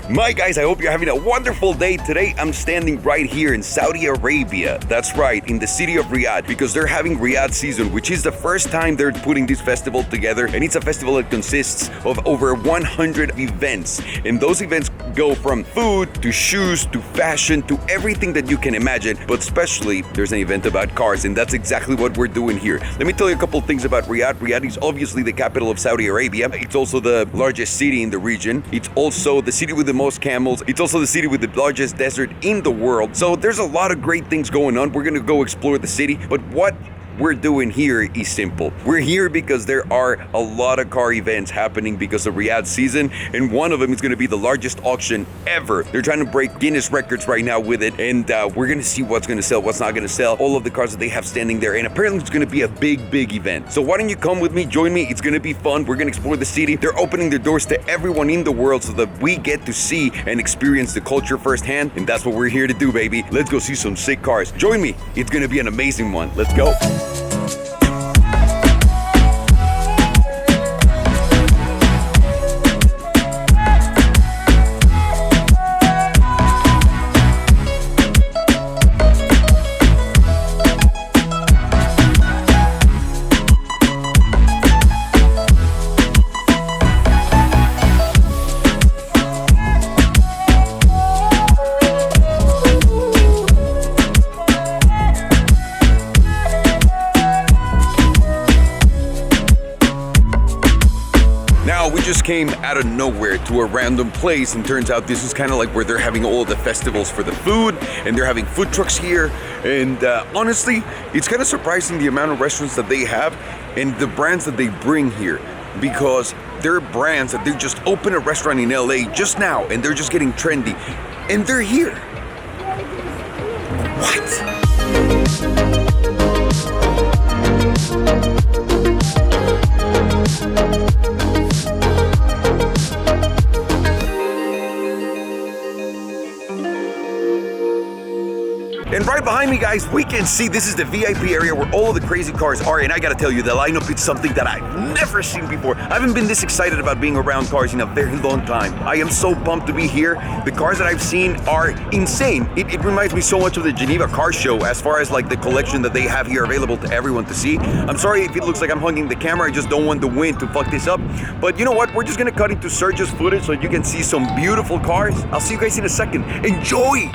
My guys, I hope you're having a wonderful day. Today, I'm standing right here in Saudi Arabia. That's right, in the city of Riyadh, because they're having Riyadh season, which is the first time they're putting this festival together. And it's a festival that consists of over 100 events. And those events go from food to shoes to fashion to everything that you can imagine. But especially, there's an event about cars, and that's exactly what we're doing here. Let me tell you a couple things about Riyadh. Riyadh is obviously the capital of Saudi Arabia. It's also the largest city in the region. It's also the city with the most camels. It's also the city with the largest desert in the world. So there's a lot of great things going on. We're gonna go explore the city, but what we're doing here is simple. We're here because there are a lot of car events happening because of Riyadh season, and one of them is going to be the largest auction ever. They're trying to break Guinness records right now with it, and we're going to see what's going to sell, what's not going to sell, all of the cars that they have standing there, and apparently it's going to be a big event. So why don't you come with me, join me, it's going to be fun. We're going to explore the city. They're opening their doors to everyone in the world so that we get to see and experience the culture firsthand, and that's what we're here to do, baby. Let's go see some sick cars. Join me. It's going to be an amazing one. Let's go. Just came out of nowhere to a random place, and turns out this is kind of like where they're having all of the festivals for the food, and they're having food trucks here. And honestly, it's kind of surprising the amount of restaurants that they have and the brands that they bring here, because they're brands that they just opened a restaurant in LA just now and they're just getting trendy, and they're here. What? And right behind me, guys, we can see this is the VIP area where all of the crazy cars are. And I gotta tell you, the lineup is something that I've never seen before. I haven't been this excited about being around cars in a very long time. I am so pumped to be here. The cars that I've seen are insane. It reminds me so much of the Geneva car show as far as like the collection that they have here available to everyone to see. I'm sorry if it looks like I'm hugging the camera. I just don't want the wind to fuck this up. But you know what? We're just gonna cut into Sergio's footage so you can see some beautiful cars. I'll see you guys in a second. Enjoy!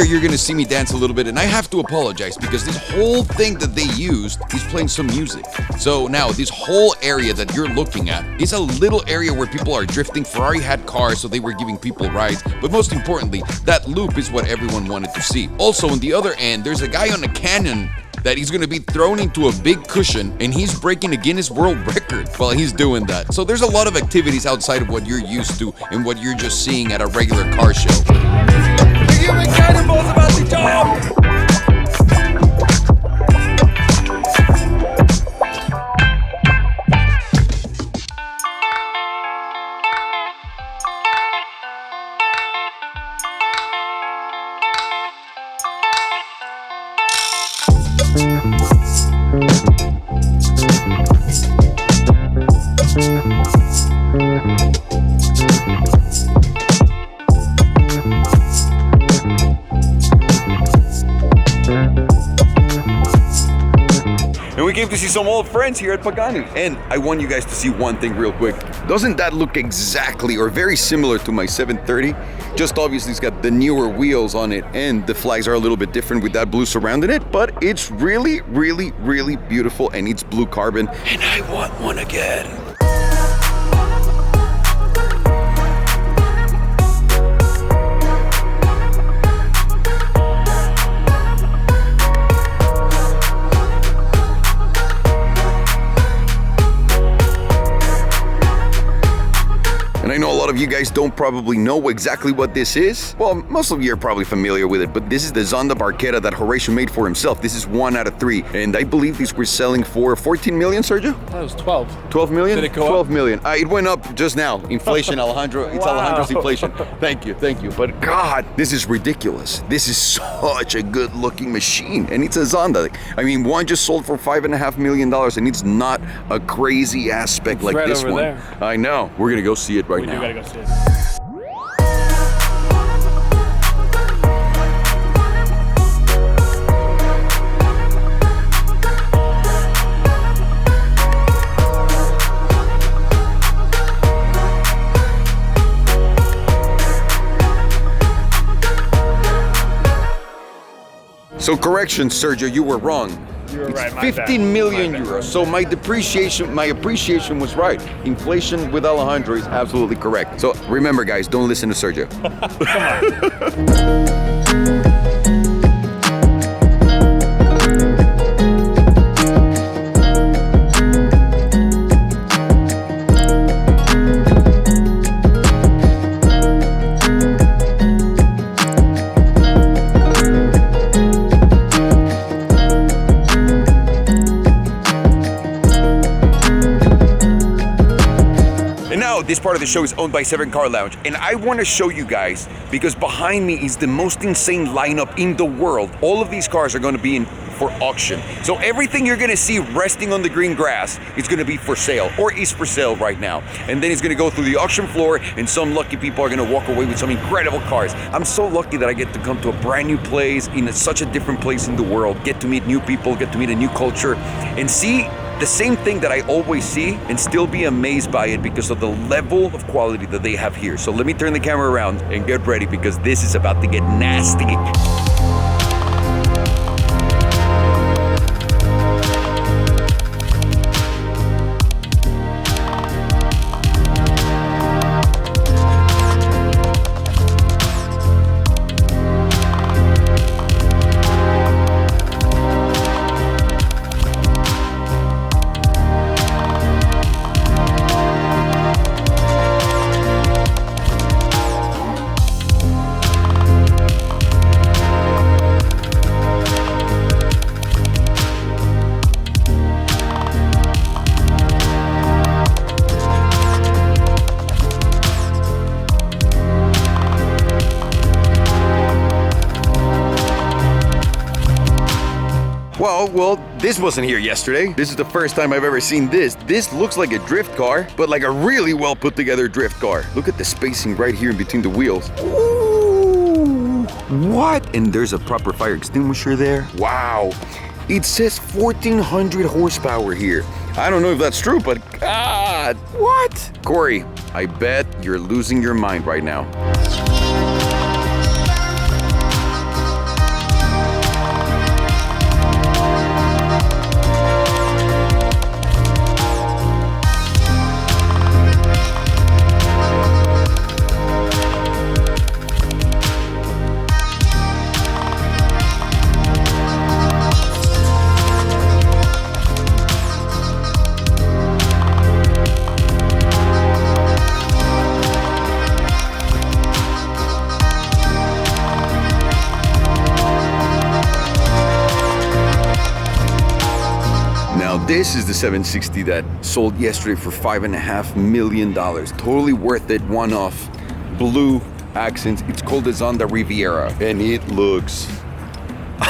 You're gonna see me dance a little bit, and I have to apologize because this whole thing that they used is playing some music. So now this whole area that you're looking at is a little area where people are drifting. Ferrari had cars, so they were giving people rides, but most importantly, that loop is what everyone wanted to see. Also, on the other end, there's a guy on a cannon that he's gonna be thrown into a big cushion, and he's breaking a Guinness World Record while he's doing that. So there's a lot of activities outside of what you're used to and what you're just seeing at a regular car show. Human cannonballs about to jump! We came to see some old friends here at Pagani. And I want you guys to see one thing real quick. Doesn't that look exactly or very similar to my 730? Just obviously it's got the newer wheels on it and the flags are a little bit different with that blue surrounding it, but it's really, really, really beautiful and it's blue carbon. And I want one again. And I know a lot of you guys don't probably know exactly what this is. Well, most of you are probably familiar with it, but this is the Zonda Barchetta that Horatio made for himself. This is 1 out of 3, and I believe these were selling for 14 million, Sergio? That was 12. 12 million? Did it go 12 million. It went up just now. Inflation, Alejandro. It's Wow. Alejandro's inflation. Thank you. But God, this is ridiculous. This is such a good looking machine, and it's a Zonda. I mean, one just sold for $5.5 million, and it's not a crazy aspect like right this over one. there. I know. We're gonna go see it right We now. do gotta go see it. So correction, Sergio, you were wrong. You were It's right, my 15 bad. million My bad. euros. So my appreciation was right. Inflation with Alejandro is absolutely correct. So remember, guys, don't listen to Sergio. This part of the show is owned by 7 Car Lounge, and I want to show you guys because behind me is the most insane lineup in the world. All of these cars are going to be in for auction. So everything you're going to see resting on the green grass is going to be for sale or is for sale right now. And then it's going to go through the auction floor, and some lucky people are going to walk away with some incredible cars. I'm so lucky that I get to come to a brand new place in such a different place in the world, get to meet new people, get to meet a new culture, and see the same thing that I always see and still be amazed by it because of the level of quality that they have here. So let me turn the camera around and get ready because this is about to get nasty. Well, this wasn't here yesterday. This is the first time I've ever seen this. This looks like a drift car, but like a really well put together drift car. Look at the spacing right here in between the wheels. Ooh, what? And there's a proper fire extinguisher there. Wow. It says 1,400 horsepower here. I don't know if that's true, but God, what? Corey, I bet you're losing your mind right now. This is the 760 that sold yesterday for $5.5 million. Totally worth it, one-off, blue accents. It's called the Zonda Riviera, and it looks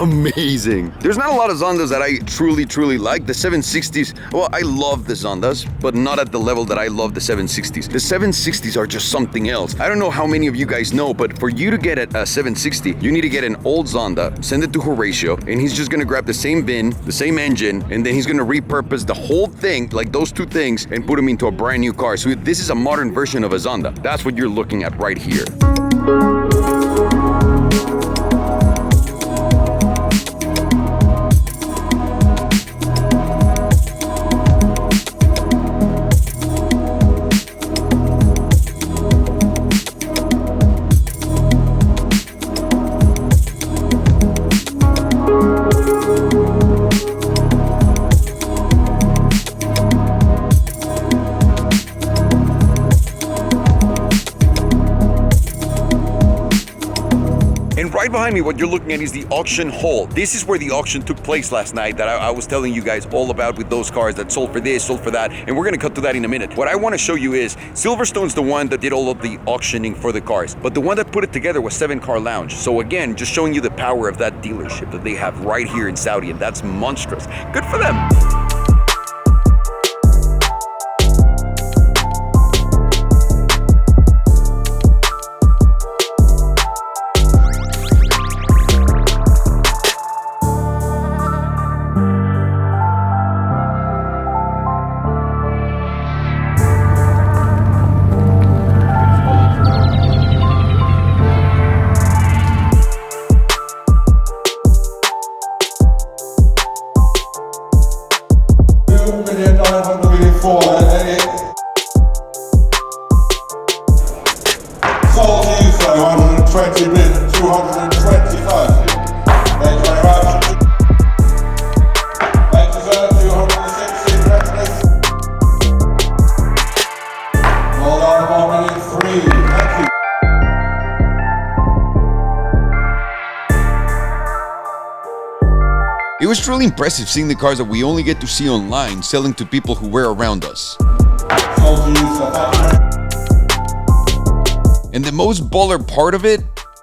amazing. There's not a lot of Zondas that I truly like. The 760s, well, I love the Zondas, but not at the level that I love the 760s. The 760s are just something else. I don't know how many of you guys know, but for you to get a 760, you need to get an old Zonda, send it to Horatio, and he's just gonna grab the same VIN, the same engine, and then he's gonna repurpose the whole thing, like those two things, and put them into a brand new car. So this is a modern version of a Zonda. That's what you're looking at right here. And right behind me, what you're looking at is the auction hall. This is where the auction took place last night that I was telling you guys all about, with those cars that sold for this, sold for that, and we're gonna cut to that in a minute. What I want to show you is Silverstone's the one that did all of the auctioning for the cars, but the one that put it together was 7 Car Lounge. So again, just showing you the power of that dealership that they have right here in Saudi, and that's monstrous. Good for them. Sold to you for 220 million, 225. Thank you very much. Thank you, sir. 260. Congratulations. Well done, 1,003,000. Thank you. It was truly impressive seeing the cars that we only get to see online selling to people who were around us. Sold to you, sir. Thank you. And the most baller part of it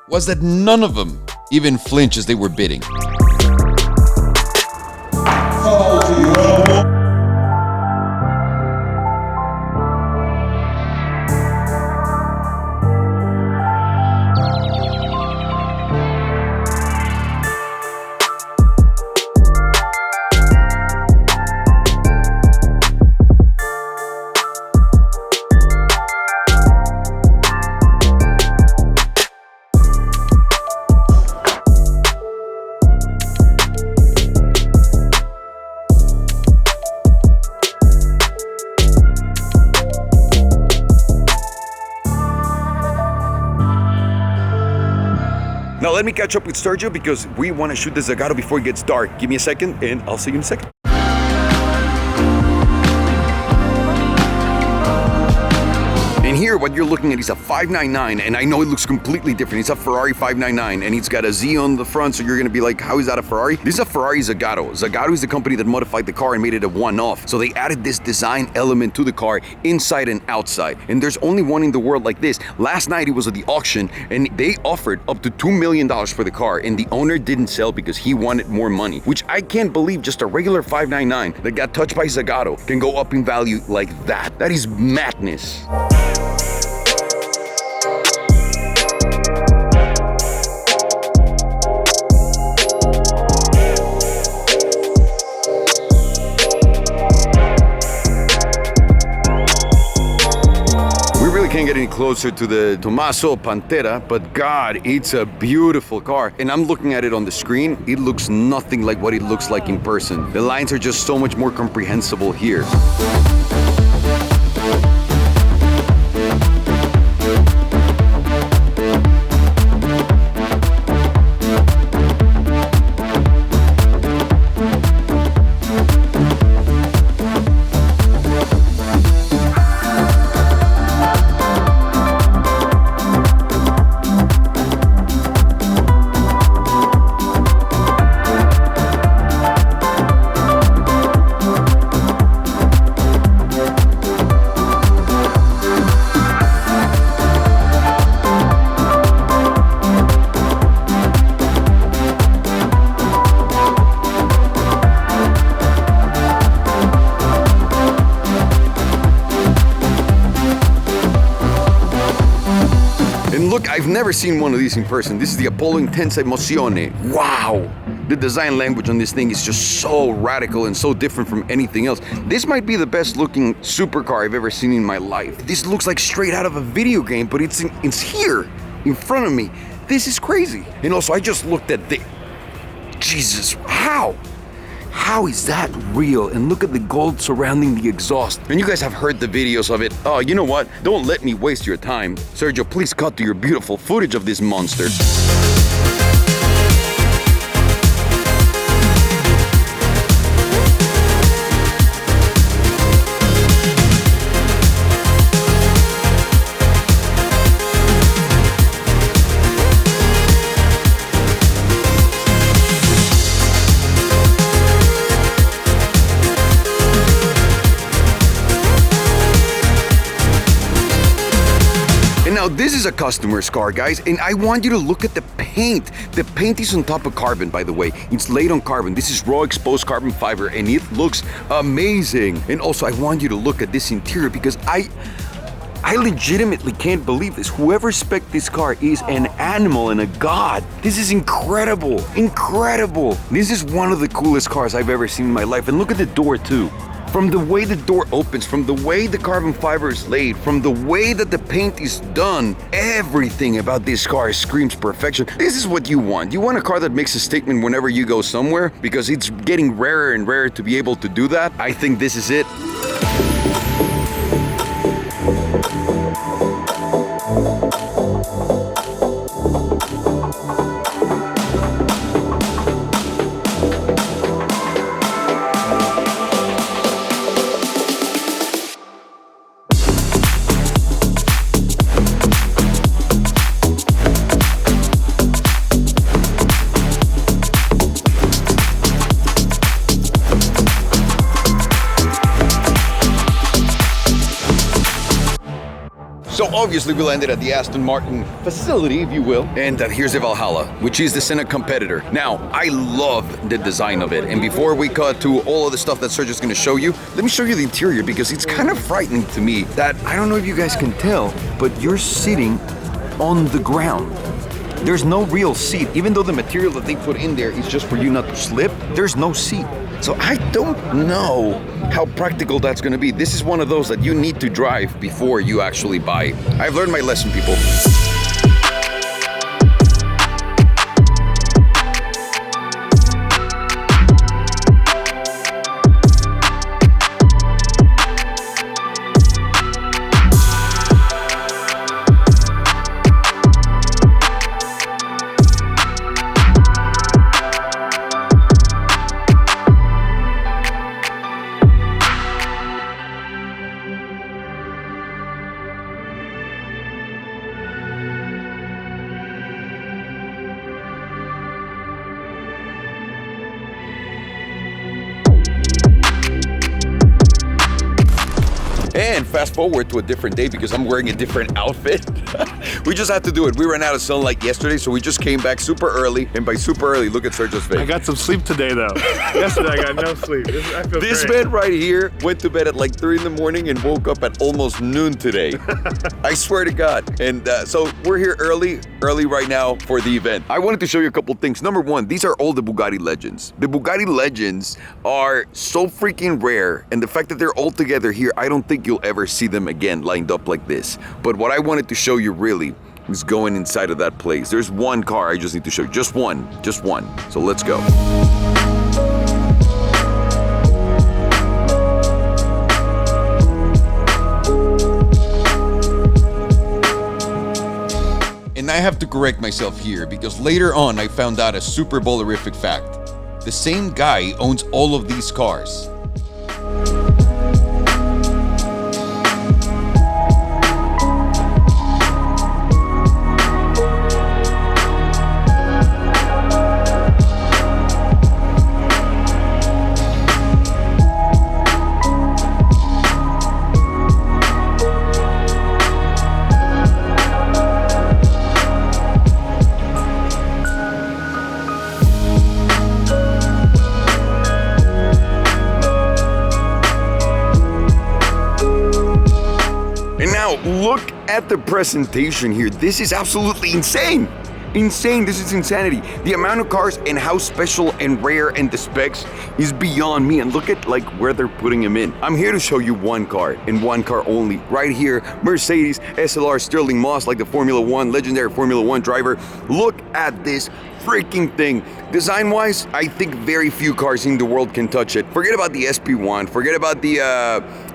was that none of them even flinched as they were bidding. Sold to you. Now let me catch up with Sergio because we want to shoot the Zagato before it gets dark. Give me a second and I'll see you in a second. And here, what you're looking at is a 599, and I know it looks completely different. It's a Ferrari 599, and it's got a Z on the front, so you're gonna be like, how is that a Ferrari? This is a Ferrari Zagato. Zagato is the company that modified the car and made it a one-off. So they added this design element to the car, inside and outside. And there's only one in the world like this. Last night, it was at the auction, and they offered up to $2 million for the car, and the owner didn't sell because he wanted more money, which I can't believe just a regular 599 that got touched by Zagato can go up in value like that. That is madness. Can't get any closer to the Tommaso Pantera, but God, it's a beautiful car. And I'm looking at it on the screen. It looks nothing like what it looks like in person. The lines are just so much more comprehensible here. Look, I've never seen one of these in person. This is the Apollo Intensa Emozione. Wow! The design language on this thing is just so radical and so different from anything else. This might be the best looking supercar I've ever seen in my life. This looks like straight out of a video game, but it's here in front of me. This is crazy. And also, I just looked at the... Jesus, how? How is that real? And look at the gold surrounding the exhaust. And you guys have heard the videos of it. Oh, you know what? Don't let me waste your time. Sergio, please cut to your beautiful footage of this monster. Now, this is a customer's car, guys, and I want you to look at the paint. The paint is on top of carbon, by the way. It's laid on carbon. This is raw exposed carbon fiber, and it looks amazing. And also, I want you to look at this interior because I legitimately can't believe this. Whoever spec'd this car is an animal and a god. This is incredible, incredible. This is one of the coolest cars I've ever seen in my life. And look at the door too. From the way the door opens, from the way the carbon fiber is laid, from the way that the paint is done, everything about this car screams perfection. This is what you want. You want a car that makes a statement whenever you go somewhere, because it's getting rarer and rarer to be able to do that. I think this is it. So obviously we landed at the Aston Martin facility, if you will. And here's the Valhalla, which is the Senna competitor. Now, I love the design of it. And before we cut to all of the stuff that Sergio's gonna show you, let me show you the interior because it's kind of frightening to me that, I don't know if you guys can tell, but you're sitting on the ground. There's no real seat. Even though the material that they put in there is just for you not to slip, there's no seat. So I don't know how practical that's gonna be. This is one of those that you need to drive before you actually buy. I've learned my lesson, people. And fast forward to a different day because I'm wearing a different outfit. We just had to do it. We ran out of sunlight yesterday, so we just came back super early. And by super early, look at Sergio's face. I got some sleep today, though. Yesterday, I got no sleep. I feel This great. man right here went to bed at like 3 in the morning and woke up at almost noon today. I swear to God. And so we're here early right now for the event. I wanted to show you a couple things. Number one, these are all the Bugatti Legends. The Bugatti Legends are so freaking rare, and the fact that they're all together here, I don't think you'll ever see them again lined up like this. But what I wanted to show you really is going inside of that place. There's one car I just need to show you. Just one. So let's go. And I have to correct myself here because later on I found out a super bowlerific fact. The same guy owns all of these cars. Look at the presentation here. This is absolutely insane. Insane, this is insanity. The amount of cars and how special and rare and the specs is beyond me. And look at like where they're putting them in. I'm here to show you one car and one car only. Right here, Mercedes SLR Stirling Moss, like the Formula One, legendary Formula One driver. Look at this freaking thing. Design-wise, I think very few cars in the world can touch it. Forget about the SP1, forget about the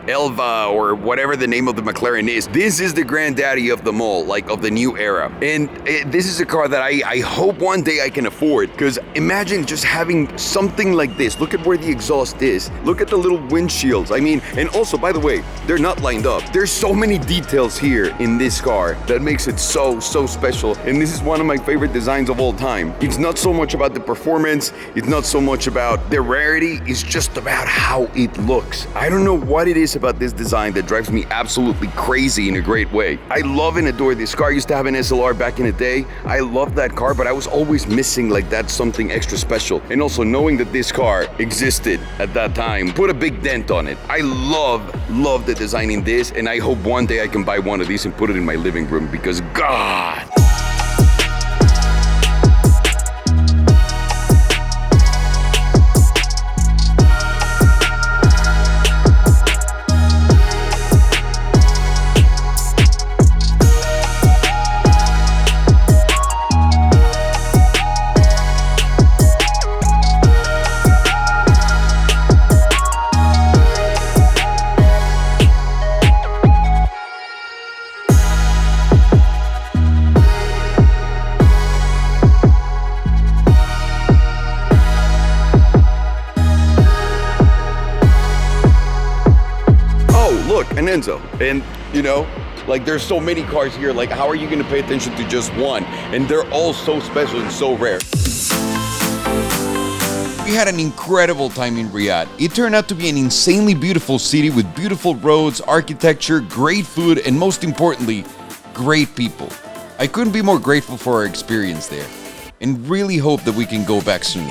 Elva or whatever the name of the McLaren is. This is the granddaddy of them all, like of the new era. And this is a car that I hope one day I can afford, because imagine just having something like this. Look at where the exhaust is. Look at the little windshields. I mean, and also, by the way, they're not lined up. There's so many details here in this car that makes it so special. And this is one of my favorite designs of all time. It's not so much about the performance, it's not so much about the rarity, it's just about how it looks. I don't know what it is is about this design that drives me absolutely crazy in a great way. I love and adore this car. I used to have an SLR back in the day. I love that car, but I was always missing like that something extra special. And also knowing that this car existed at that time put a big dent on it. I love the design in this, and I hope one day I can buy one of these and put it in my living room because God. And Enzo, and you know, like there's so many cars here, like how are you gonna pay attention to just one? And they're all so special and so rare. We had an incredible time in Riyadh. It turned out to be an insanely beautiful city with beautiful roads, architecture, great food, and most importantly, great people. I couldn't be more grateful for our experience there, and really hope that we can go back soon.